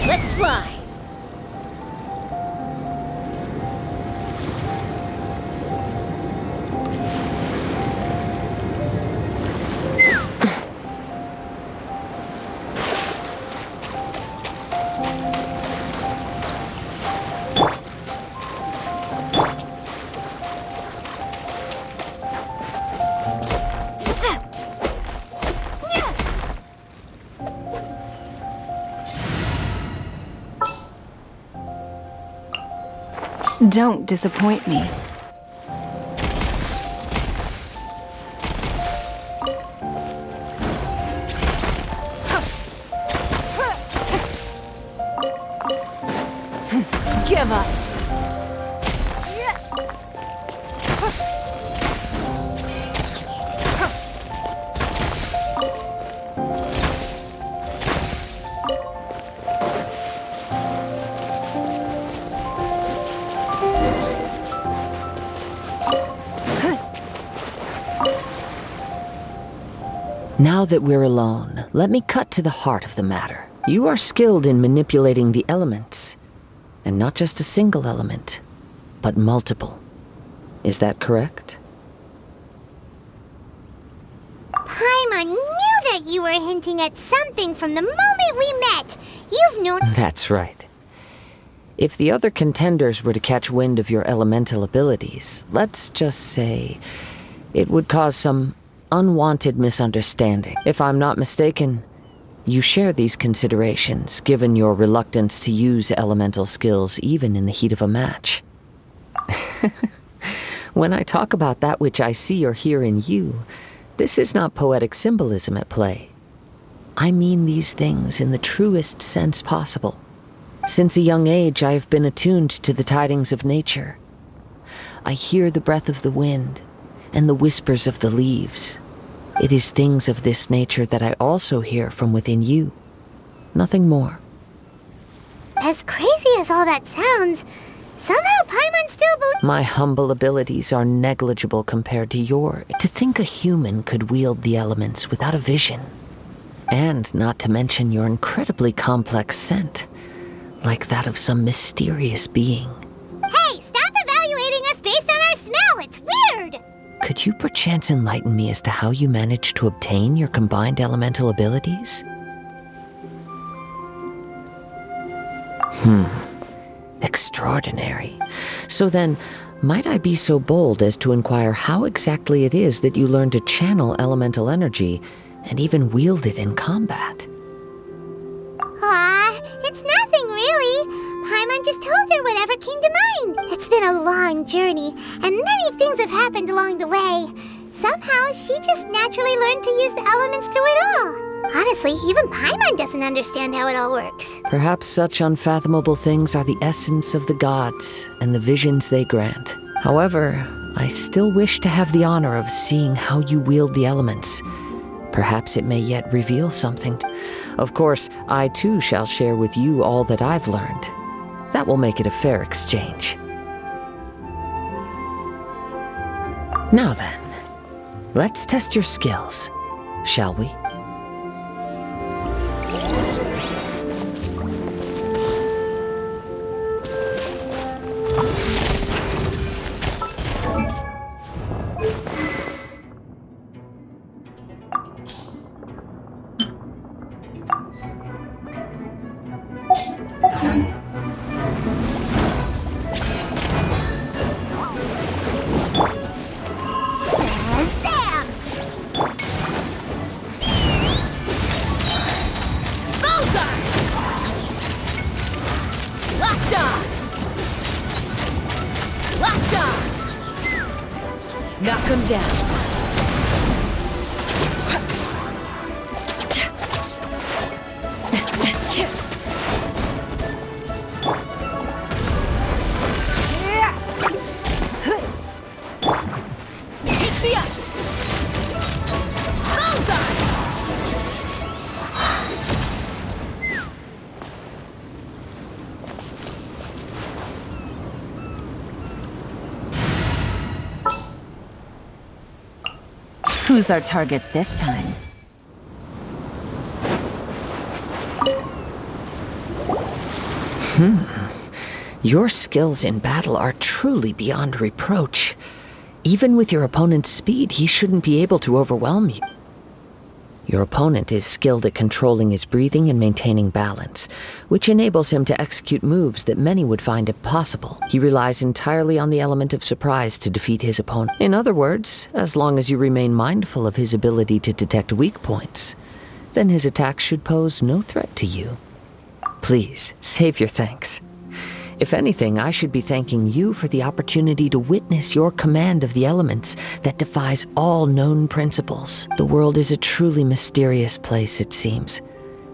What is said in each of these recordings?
Let's fly! Don't disappoint me. Give up. Now that we're alone, let me cut to the heart of the matter. You are skilled in manipulating the elements. And not just a single element, but multiple. Is that correct? Paimon knew that you were hinting at something from the moment we met. You've known— That's right. If the other contenders were to catch wind of your elemental abilities, let's just say it would cause some unwanted misunderstanding. If I'm not mistaken, you share these considerations, given your reluctance to use elemental skills even in the heat of a match. When I talk about that which I see or hear in you, this is not poetic symbolism at play. I mean these things in the truest sense possible. Since a young age, I have been attuned to the tidings of nature. I hear the breath of the wind and the whispers of the leaves. It is things of this nature that I also hear from within you. Nothing more. As crazy as all that sounds, somehow Paimon still believes— My humble abilities are negligible compared to your. To think a human could wield the elements without a vision. And not to mention your incredibly complex scent, like that of some mysterious being. Hey, stop evaluating us based on our smell! It's weird! Could you perchance enlighten me as to how you managed to obtain your combined elemental abilities? Extraordinary. So then, might I be so bold as to inquire how exactly it is that you learned to channel elemental energy and even wield it in combat? It's nothing really. Paimon just told her whatever came to mind. It's been a long journey, and many things have happened along the way. Somehow, she just naturally learned to use the elements through it all. Honestly, even Paimon doesn't understand how it all works. Perhaps such unfathomable things are the essence of the gods and the visions they grant. However, I still wish to have the honor of seeing how you wield the elements. Perhaps it may yet reveal something. Of course, I too shall share with you all that I've learned. That will make it a fair exchange. Now then, let's test your skills, shall we? Knock him down. Take me up. Bullseye! Who's our target this time? Your skills in battle are truly beyond reproach. Even with your opponent's speed, he shouldn't be able to overwhelm you. Your opponent is skilled at controlling his breathing and maintaining balance, which enables him to execute moves that many would find impossible. He relies entirely on the element of surprise to defeat his opponent. In other words, as long as you remain mindful of his ability to detect weak points, then his attacks should pose no threat to you. Please, save your thanks. If anything, I should be thanking you for the opportunity to witness your command of the elements that defies all known principles. The world is a truly mysterious place, it seems,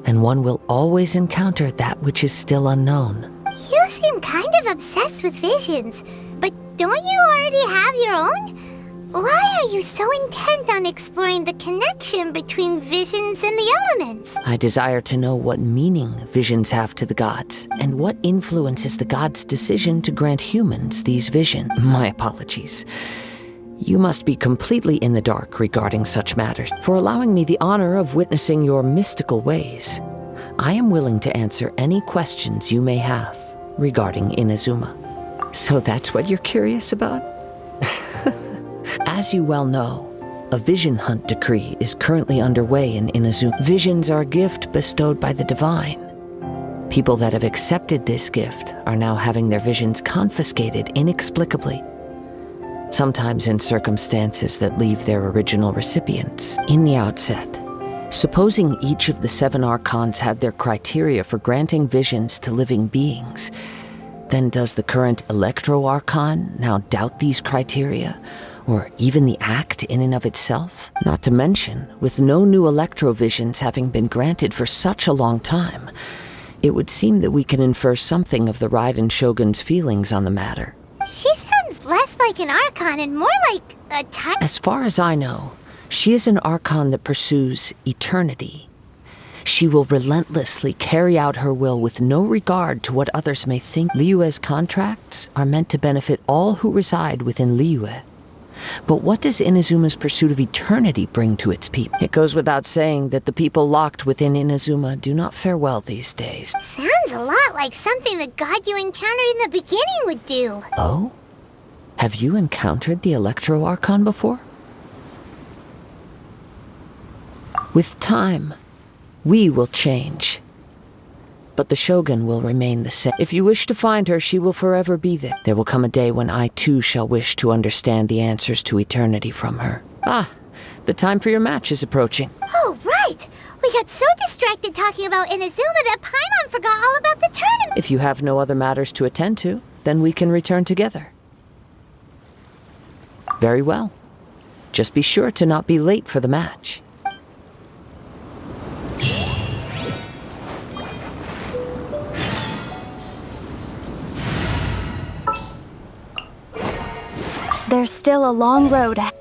and one will always encounter that which is still unknown. You seem kind of obsessed with visions, but don't you already have your own? Why are you so intent on exploring the connection between visions and the elements? I desire to know what meaning visions have to the gods, and what influences the gods' decision to grant humans these visions. My apologies. You must be completely in the dark regarding such matters. For allowing me the honor of witnessing your mystical ways, I am willing to answer any questions you may have regarding Inazuma. So that's what you're curious about? As you well know, a vision hunt decree is currently underway in Inazuma. Visions are a gift bestowed by the divine. People that have accepted this gift are now having their visions confiscated inexplicably, sometimes in circumstances that leave their original recipients. In the outset, supposing each of the 7 archons had their criteria for granting visions to living beings, then does the current Electro Archon now doubt these criteria, or even the act in and of itself? Not to mention, with no new Electrovisions having been granted for such a long time, it would seem that we can infer something of the Raiden Shogun's feelings on the matter. She sounds less like an Archon and more like a type. As far as I know, she is an Archon that pursues eternity. She will relentlessly carry out her will with no regard to what others may think. Liyue's contracts are meant to benefit all who reside within Liyue. But what does Inazuma's pursuit of eternity bring to its people? It goes without saying that the people locked within Inazuma do not fare well these days. Sounds a lot like something the god you encountered in the beginning would do. Oh? Have you encountered the Electro Archon before? With time, we will change. But the Shogun will remain the same. If you wish to find her, she will forever be there. There will come a day when I too shall wish to understand the answers to eternity from her. Ah, the time for your match is approaching. Oh, right! We got so distracted talking about Inazuma that Paimon forgot all about the tournament. If you have no other matters to attend to, then we can return together. Very well. Just be sure to not be late for the match. There's still a long road ahead.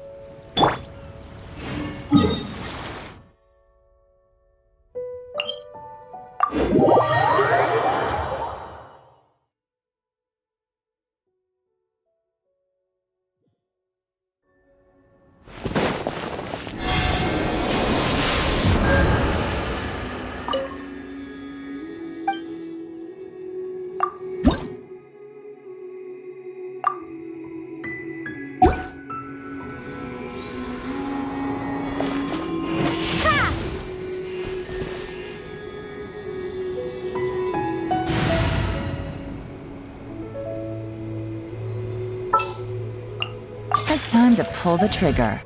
It's time to pull the trigger.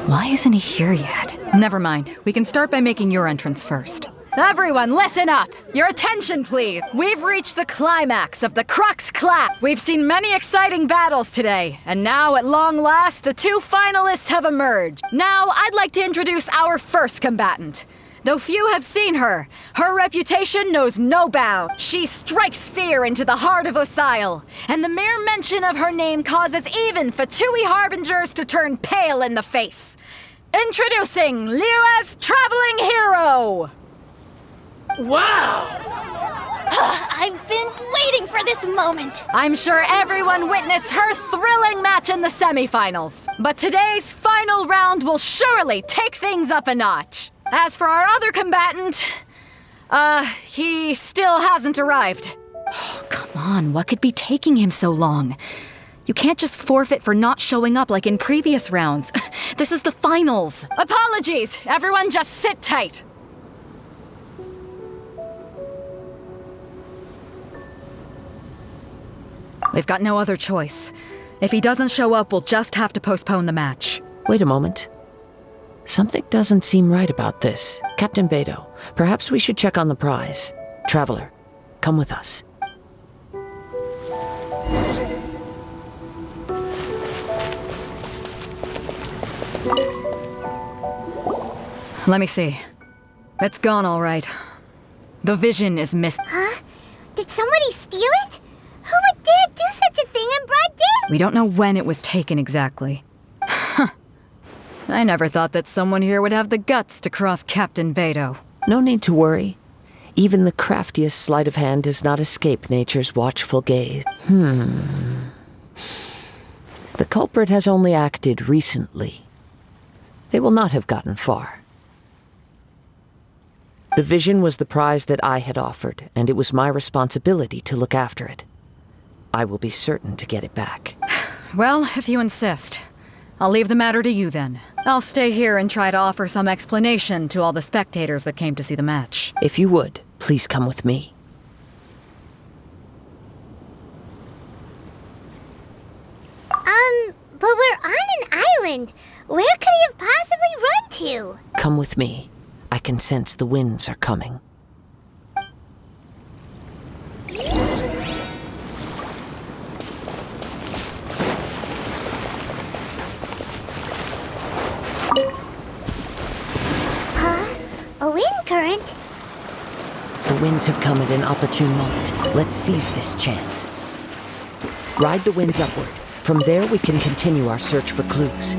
Why isn't he here yet? Never mind. We can start by making your entrance first. Everyone, listen up! Your attention, please! We've reached the climax of the Crux Clap! We've seen many exciting battles today, and now, at long last, the two finalists have emerged. Now, I'd like to introduce our first combatant. Though few have seen her, her reputation knows no bounds. She strikes fear into the heart of Osile, and the mere mention of her name causes even Fatui Harbingers to turn pale in the face. Introducing Liyue's Traveling Hero! Wow! I've been waiting for this moment! I'm sure everyone witnessed her thrilling match in the semifinals. But today's final round will surely take things up a notch. As for our other combatant, he still hasn't arrived. Oh, come on, what could be taking him so long? You can't just forfeit for not showing up like in previous rounds. This is the finals. Apologies, everyone just sit tight. We've got no other choice. If he doesn't show up, we'll just have to postpone the match. Wait a moment. Something doesn't seem right about this. Captain Beto, perhaps we should check on the prize. Traveler, come with us. Let me see. It's gone all right. The vision is missing. Huh? Did somebody steal it? Who would dare do such a thing in broad day? We don't know when it was taken exactly. I never thought that someone here would have the guts to cross Captain Beto. No need to worry. Even the craftiest sleight of hand does not escape nature's watchful gaze. The culprit has only acted recently. They will not have gotten far. The vision was the prize that I had offered, and it was my responsibility to look after it. I will be certain to get it back. Well, if you insist. I'll leave the matter to you then. I'll stay here and try to offer some explanation to all the spectators that came to see the match. If you would, please come with me. But we're on an island. Where could he have possibly run to? Come with me. I can sense the winds are coming. A wind current? The winds have come at an opportune moment. Let's seize this chance. Ride the winds upward. From there, we can continue our search for clues.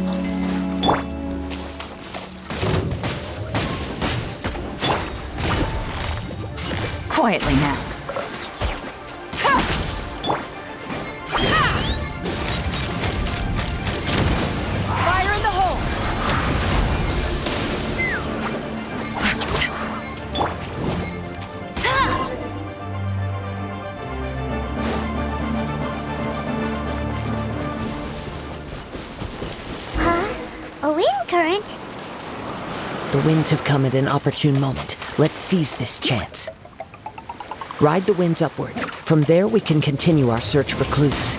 Quietly now. Fire in the hole! A wind current? The winds have come at an opportune moment. Let's seize this chance. Ride the winds upward. From there, we can continue our search for clues.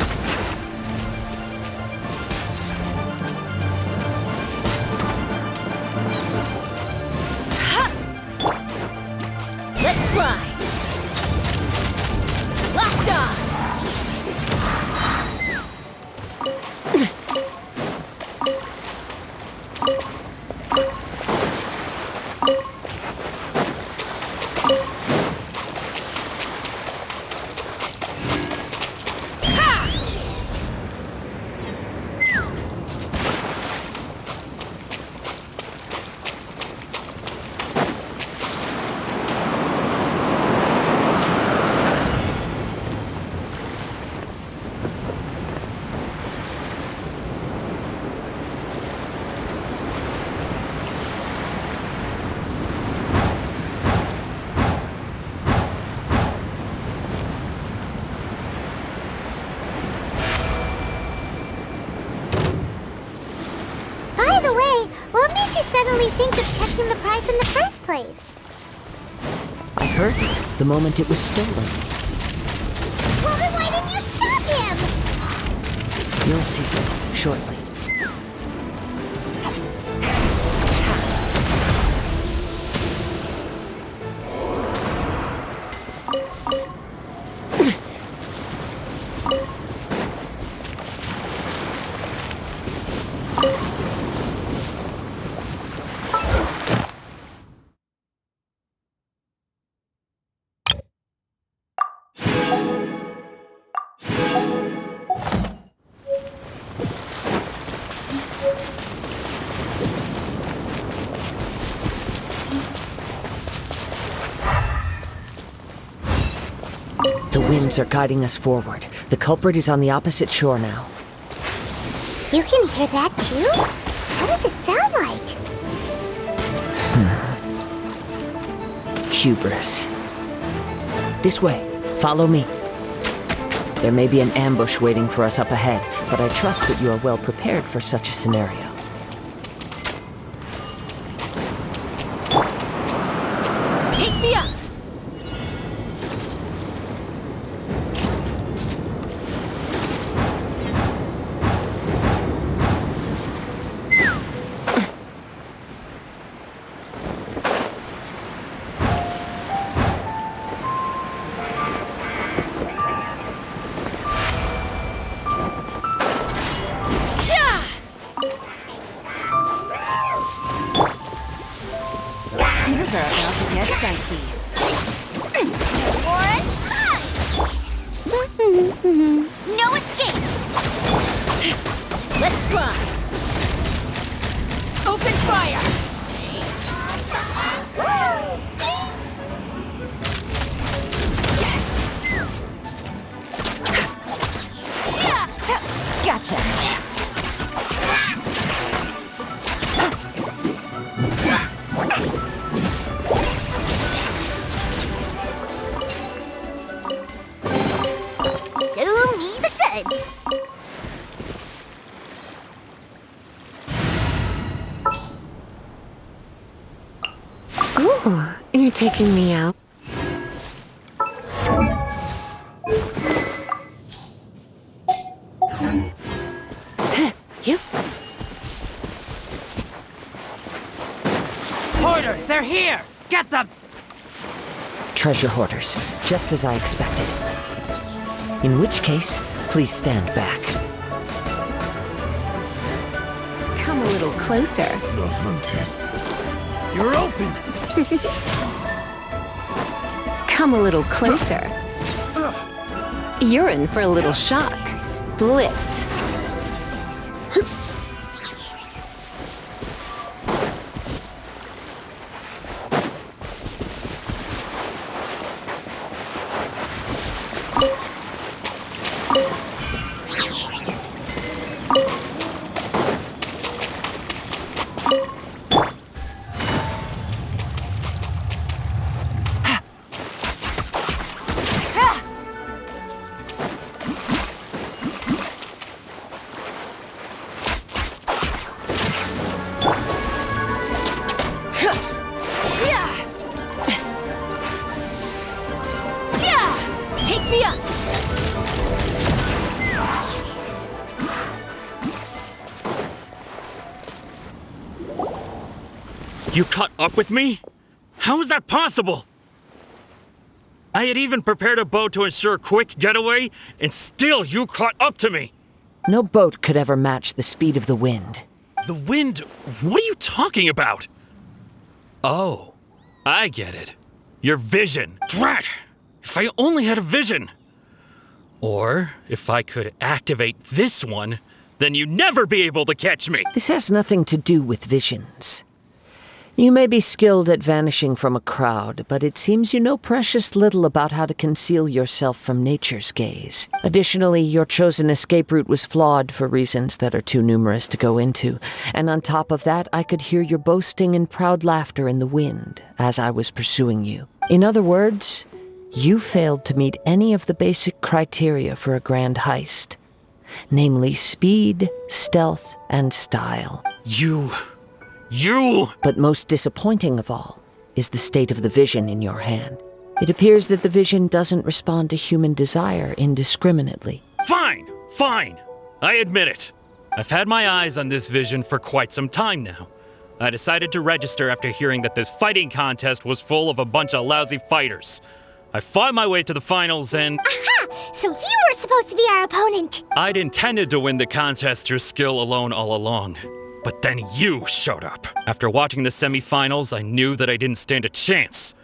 Let's fly! Locked on! What made you suddenly think of checking the prize in the first place? I heard it the moment it was stolen. Well, then why didn't you stop him? You'll see shortly. The winds are guiding us forward. The culprit is on the opposite shore now. You can hear that too? What does it sound like? Hubris. This way. Follow me. There may be an ambush waiting for us up ahead, but I trust that you are well prepared for such a scenario. Take me up! Things are about to get dicey. No escape! Let's try! Open fire! Gotcha. Show me the goods. Ooh, you're taking me out. You? Hoarders, they're here! Get them! Treasure hoarders, just as I expected. In which case, please stand back. Come a little closer. The hunted. You're open! Come a little closer. You're in for a little shock. Blitz. Take me up! You caught up with me? How is that possible? I had even prepared a boat to ensure a quick getaway, and still you caught up to me! No boat could ever match the speed of the wind. The wind? What are you talking about? Oh, I get it. Your vision. Drat! If I only had a vision! Or, if I could activate this one, then you'd never be able to catch me! This has nothing to do with visions. You may be skilled at vanishing from a crowd, but it seems you know precious little about how to conceal yourself from nature's gaze. Additionally, your chosen escape route was flawed for reasons that are too numerous to go into, and on top of that, I could hear your boasting and proud laughter in the wind as I was pursuing you. In other words, you failed to meet any of the basic criteria for a grand heist, namely speed, stealth, and style. You... But most disappointing of all is the state of the vision in your hand. It appears that the vision doesn't respond to human desire indiscriminately. Fine! I admit it. I've had my eyes on this vision for quite some time now. I decided to register after hearing that this fighting contest was full of a bunch of lousy fighters. I fought my way to the finals and... Aha! So you were supposed to be our opponent! I'd intended to win the contest through skill alone all along. But then you showed up. After watching the semifinals, I knew that I didn't stand a chance.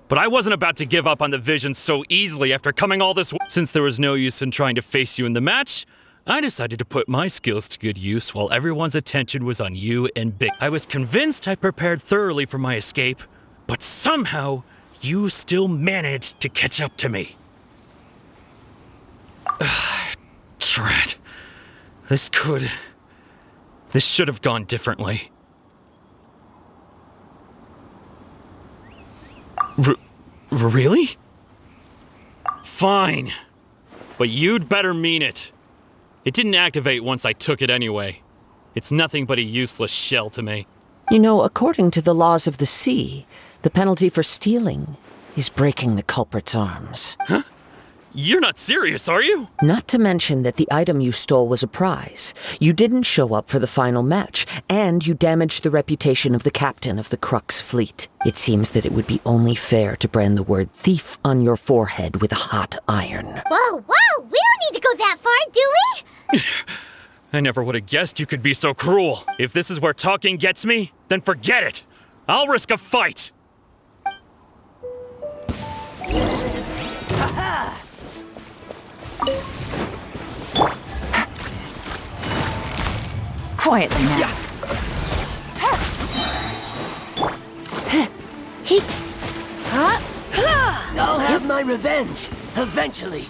But I wasn't about to give up on the vision so easily after coming all this way. Since there was no use in trying to face you in the match, I decided to put my skills to good use while everyone's attention was on you and Big. I was convinced I prepared thoroughly for my escape, but somehow you still managed to catch up to me. Drat. This should have gone differently. Really? Fine. But you'd better mean it. It didn't activate once I took it anyway. It's nothing but a useless shell to me. You know, according to the laws of the sea, the penalty for stealing is breaking the culprit's arms. Huh? You're not serious, are you? Not to mention that the item you stole was a prize. You didn't show up for the final match, and you damaged the reputation of the captain of the Crux fleet. It seems that it would be only fair to brand the word thief on your forehead with a hot iron. Whoa, whoa! We don't need to go that far, do we? I never would have guessed you could be so cruel. If this is where talking gets me, then forget it. I'll risk a fight. Quietly now. I'll have my revenge, eventually.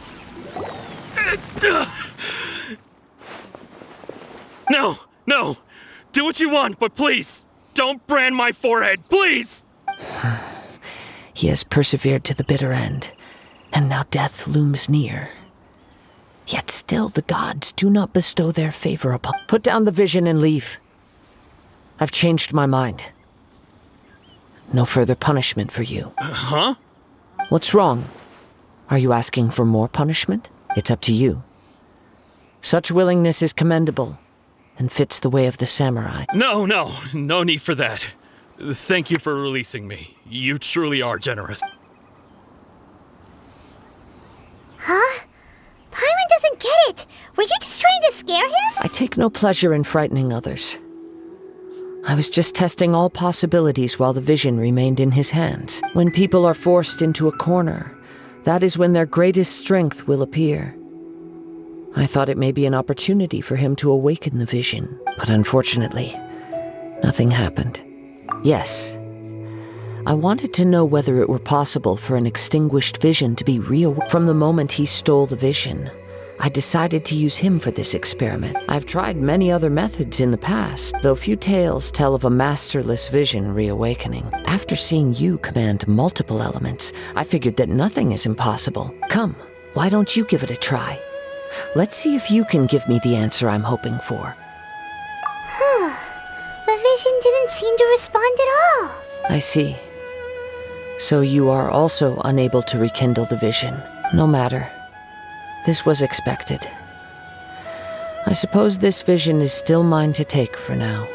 No, no. Do what you want, but please, don't brand my forehead, please! He has persevered to the bitter end, and now death looms near. Yet still the gods do not bestow their favor upon... Put down the vision and leave. I've changed my mind. No further punishment for you. Huh? What's wrong? Are you asking for more punishment? It's up to you. Such willingness is commendable, and fits the way of the samurai. No need for that. Thank you for releasing me. You truly are generous. Huh? Paimon doesn't get it. Were you just trying to scare him? I take no pleasure in frightening others. I was just testing all possibilities while the vision remained in his hands. When people are forced into a corner, that is when their greatest strength will appear. I thought it may be an opportunity for him to awaken the vision, but unfortunately, nothing happened. Yes, I wanted to know whether it were possible for an extinguished vision to be reawakened. From the moment he stole the vision, I decided to use him for this experiment. I've tried many other methods in the past, though few tales tell of a masterless vision reawakening. After seeing you command multiple elements, I figured that nothing is impossible. Come, why don't you give it a try? Let's see if you can give me the answer I'm hoping for. The vision didn't seem to respond at all. I see. So you are also unable to rekindle the vision. No matter. This was expected. I suppose this vision is still mine to take for now.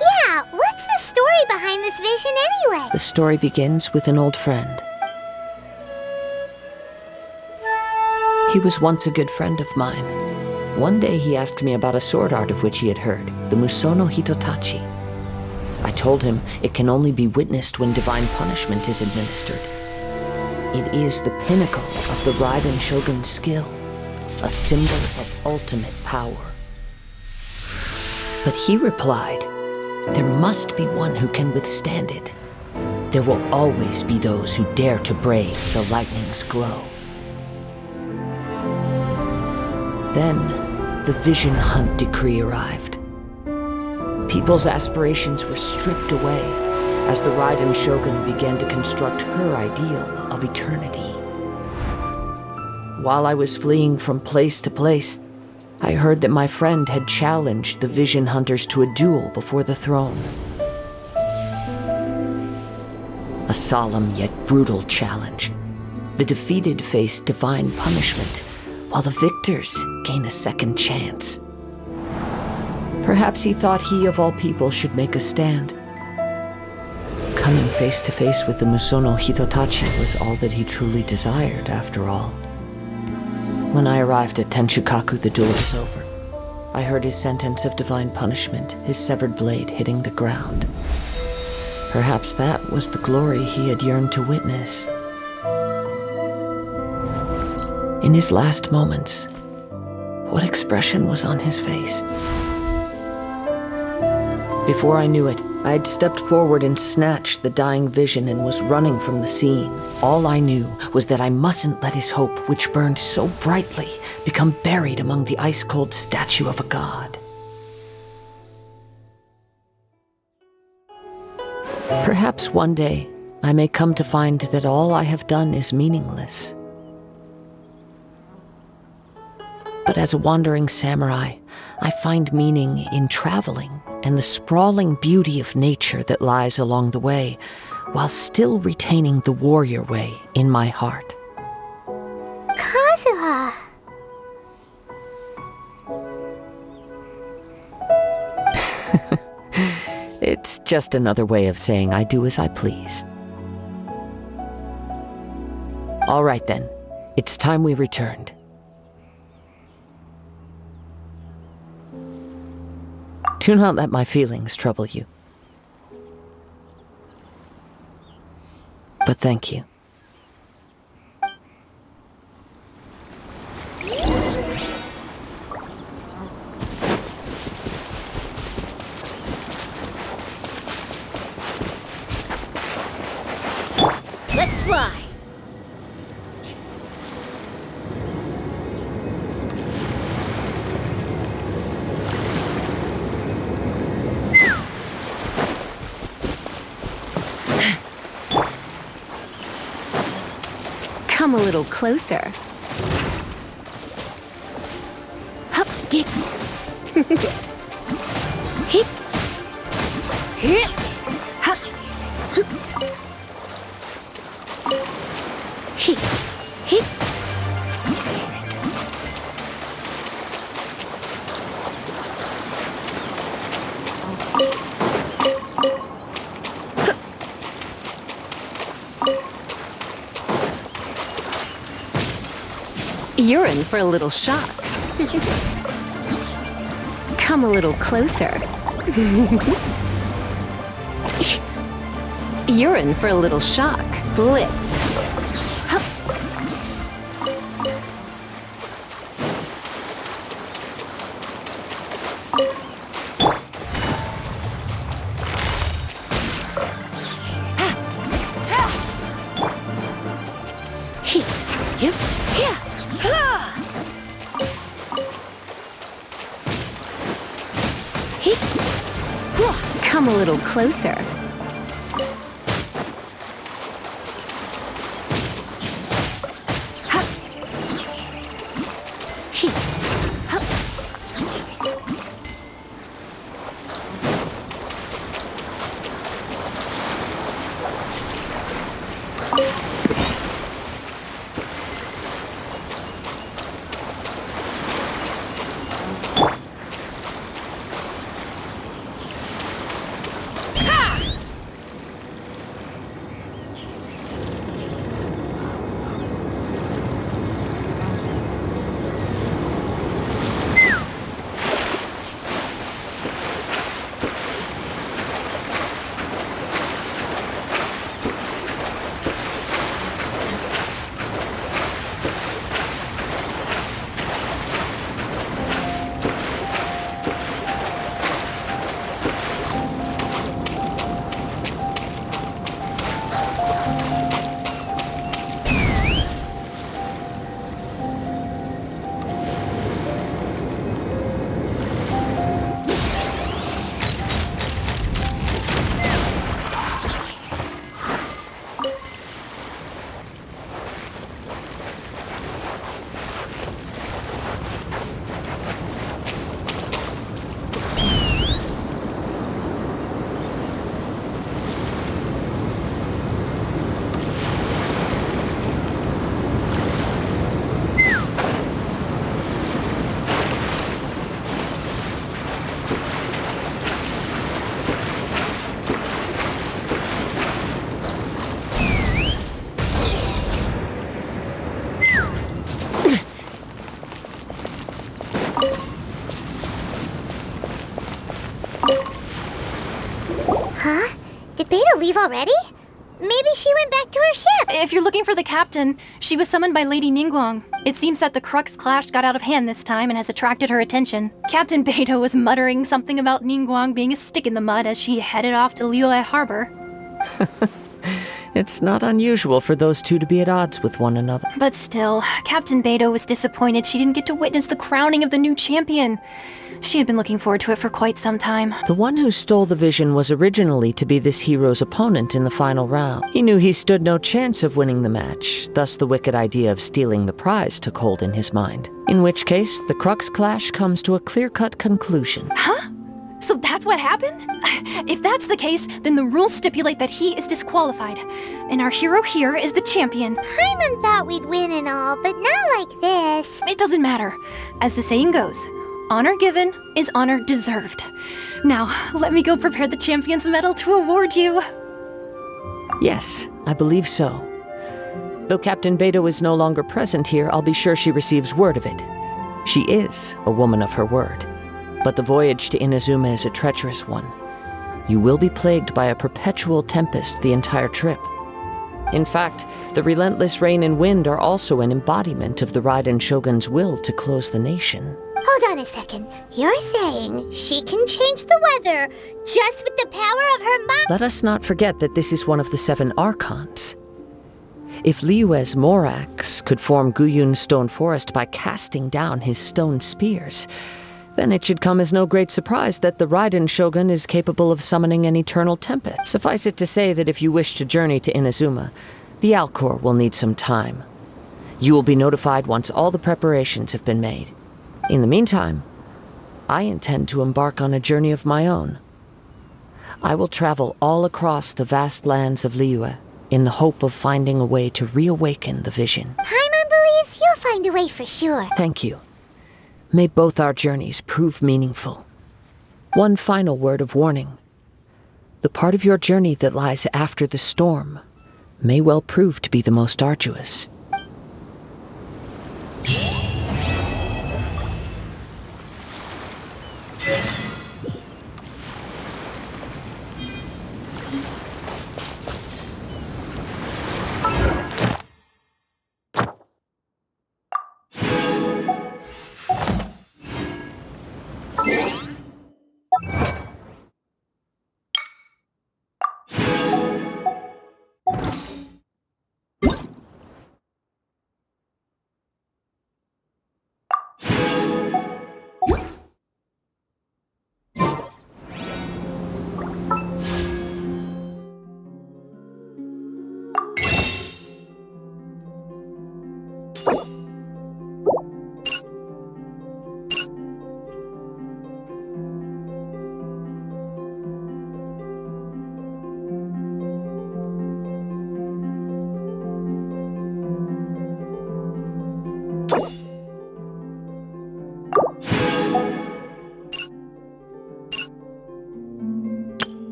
Yeah, what's the story behind this vision anyway? The story begins with an old friend. He was once a good friend of mine. One day he asked me about a sword art of which he had heard, the Musono Hitotachi. I told him it can only be witnessed when divine punishment is administered. It is the pinnacle of the Raiden Shogun's skill, a symbol of ultimate power. But he replied, there must be one who can withstand it. There will always be those who dare to brave the lightning's glow. Then, the Vision Hunt decree arrived. People's aspirations were stripped away as the Raiden Shogun began to construct her ideal of eternity. While I was fleeing from place to place, I heard that my friend had challenged the Vision Hunters to a duel before the throne. A solemn yet brutal challenge. The defeated face divine punishment, while the victors gain a second chance. Perhaps he thought he of all people should make a stand. Coming face to face with the Musono Hitotachi was all that he truly desired, after all. When I arrived at Tenshukaku, the duel was over. I heard his sentence of divine punishment, his severed blade hitting the ground. Perhaps that was the glory he had yearned to witness. In his last moments, what expression was on his face? Before I knew it, I'd stepped forward and snatched the dying vision and was running from the scene. All I knew was that I mustn't let his hope, which burned so brightly, become buried among the ice-cold statue of a god. Perhaps one day I may come to find that all I have done is meaningless. But as a wandering samurai, I find meaning in traveling and the sprawling beauty of nature that lies along the way, while still retaining the warrior way in my heart. Kazuha! It's just another way of saying I do as I please. All right then, it's time we returned. Do not let my feelings trouble you. But thank you. Let's fly. Come a little closer. Hup, get. Hip. Hip. Hup. Hip. Hip. You're in for a little shock. Come a little closer. You're in for a little shock. Blitz. Hup. Hip. Yep. Yeah. Hip. Come a little closer. Hup. Hip. Hup. Huh? Did Beta leave already? Maybe Maybe she went back to her ship. If you're looking for the captain, she was summoned by Lady Ningguang. It seems that the Crux clash got out of hand this time and has attracted her attention. Captain Beidou was muttering something about Ningguang being a stick in the mud as she headed off to Liyue Harbor. It's not unusual for those two to be at odds with one another. But still, Captain Beidou was disappointed she didn't get to witness the crowning of the new champion. She had been looking forward to it for quite some time. The one who stole the vision was originally to be this hero's opponent in the final round. He knew he stood no chance of winning the match, thus the wicked idea of stealing the prize took hold in his mind. In which case, the Crux clash comes to a clear-cut conclusion. Huh? So that's what happened? If that's the case, then the rules stipulate that he is disqualified. And our hero here is the champion. Paimon thought we'd win and all, but not like this. It doesn't matter. As the saying goes, honor given is honor deserved. Now, let me go prepare the champion's medal to award you. Yes, I believe so. Though Captain Beidou is no longer present here, I'll be sure she receives word of it. She is a woman of her word. But the voyage to Inazuma is a treacherous one. You will be plagued by a perpetual tempest the entire trip. In fact, the relentless rain and wind are also an embodiment of the Raiden Shogun's will to close the nation. Hold on a second. You're saying she can change the weather just with the power of her mind? Let us not forget that this is one of the 7 Archons. If Liyue's Morax could form Guyun's stone forest by casting down his stone spears, then it should come as no great surprise that the Raiden Shogun is capable of summoning an eternal tempest. Suffice it to say that if you wish to journey to Inazuma, the Alcor will need some time. You will be notified once all the preparations have been made. In the meantime, I intend to embark on a journey of my own. I will travel all across the vast lands of Liyue in the hope of finding a way to reawaken the vision. Paimon believes you'll find a way for sure. Thank you. May both our journeys prove meaningful. One final word of warning. The part of your journey that lies after the storm may well prove to be the most arduous.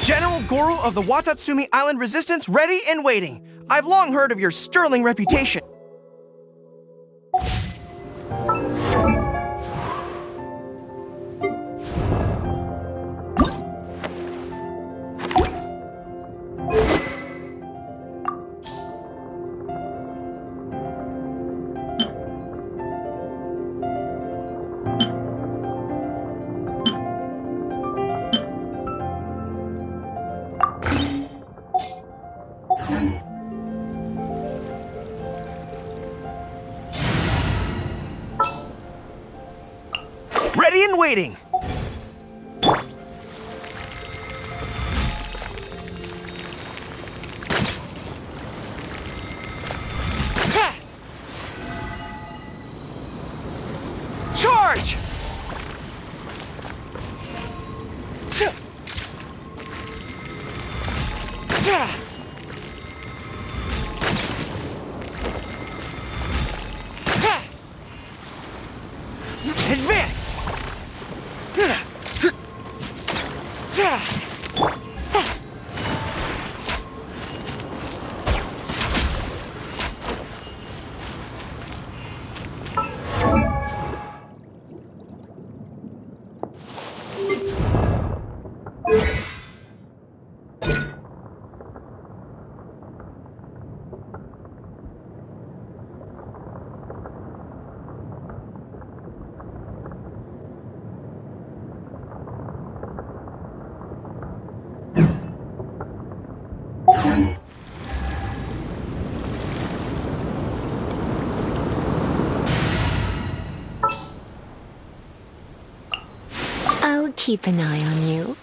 General Goro of the Watatsumi Island Resistance ready and waiting. I've long heard of your sterling reputation. Ready and waiting. Charge! Advance! I'll keep an eye on you.